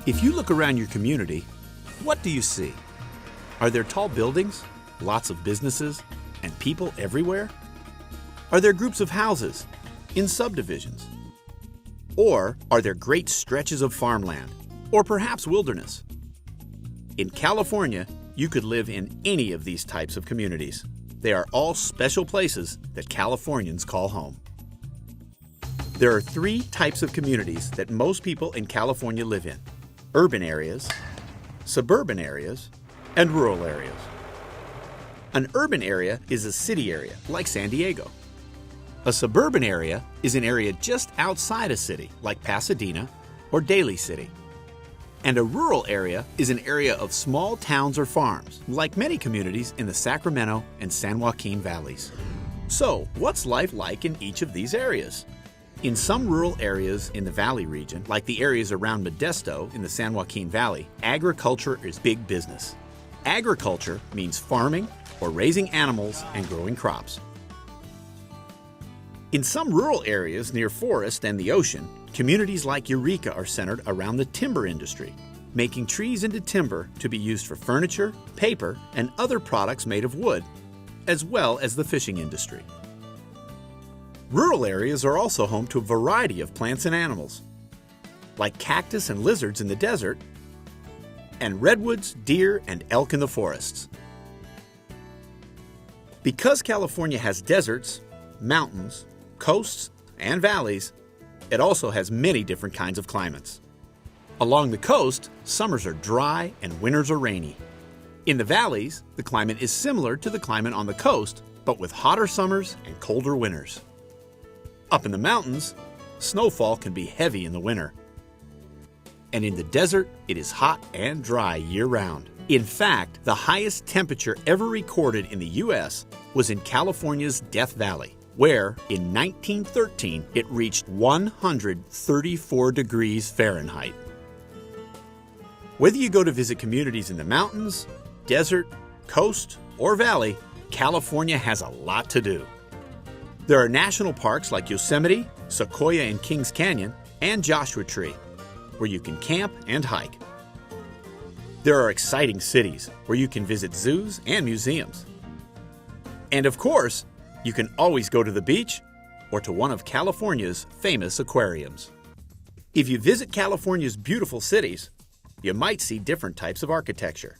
If you look around your community, what do you see? Are there tall buildings, lots of businesses, and people everywhere? Are there groups of houses in subdivisions? Or are there great stretches of farmland, or perhaps wilderness? In California, you could live in any of these types of communities. They are all special places that Californians call home. There are three types of communities that most people in California live in: urban areas, suburban areas, and rural areas. An urban area is a city area, like San Diego. A suburban area is an area just outside a city, like Pasadena or Daly City. And a rural area is an area of small towns or farms, like many communities in the Sacramento and San Joaquin valleys. So, what's life like in each of these areas? In some rural areas in the Valley region, like the areas around Modesto in the San Joaquin Valley, agriculture is big business. Agriculture means farming or raising animals and growing crops. In some rural areas near forest and the ocean, communities like Eureka are centered around the timber industry, making trees into timber to be used for furniture, paper, and other products made of wood, as well as the fishing industry. Rural areas are also home to a variety of plants and animals, like cactus and lizards in the desert, and redwoods, deer, and elk in the forests. Because California has deserts, mountains, coasts, and valleys, it also has many different kinds of climates. Along the coast, summers are dry and winters are rainy. In the valleys, the climate is similar to the climate on the coast, but with hotter summers and colder winters. Up in the mountains, snowfall can be heavy in the winter. And in the desert, it is hot and dry year-round. In fact, the highest temperature ever recorded in the U.S. was in California's Death Valley, where, in 1913, it reached 134 degrees Fahrenheit. Whether you go to visit communities in the mountains, desert, coast, or valley, California has a lot to do. There are national parks like Yosemite, Sequoia and Kings Canyon, and Joshua Tree, where you can camp and hike. There are exciting cities where you can visit zoos and museums. And of course, you can always go to the beach or to one of California's famous aquariums. If you visit California's beautiful cities, you might see different types of architecture.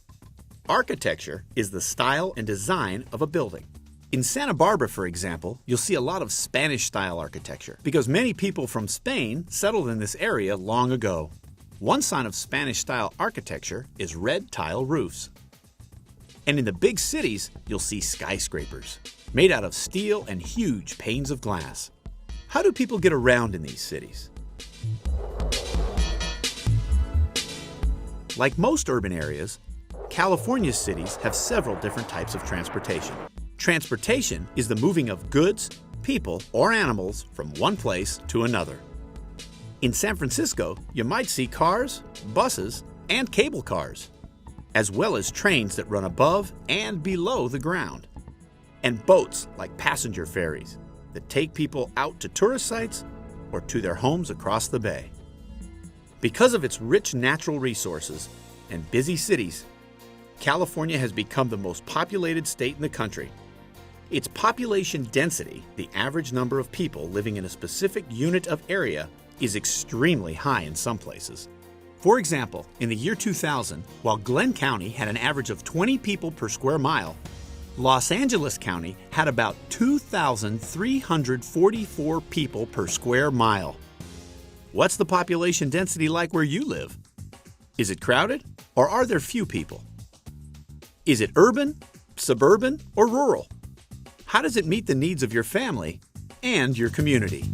Architecture is the style and design of a building. In Santa Barbara, for example, you'll see a lot of Spanish-style architecture because many people from Spain settled in this area long ago. One sign of Spanish-style architecture is red tile roofs. And in the big cities, you'll see skyscrapers made out of steel and huge panes of glass. How do people get around in these cities? Like most urban areas, California's cities have several different types of transportation. Transportation is the moving of goods, people, or animals from one place to another. In San Francisco, you might see cars, buses, and cable cars, as well as trains that run above and below the ground, and boats like passenger ferries that take people out to tourist sites or to their homes across the bay. Because of its rich natural resources and busy cities, California has become the most populated state in the country. Its population density, the average number of people living in a specific unit of area, is extremely high in some places. For example, in the year 2000, while Glenn County had an average of 20 people per square mile, Los Angeles County had about 2,344 people per square mile. What's the population density like where you live? Is it crowded, or are there few people? Is it urban, suburban, or rural? How does it meet the needs of your family and your community?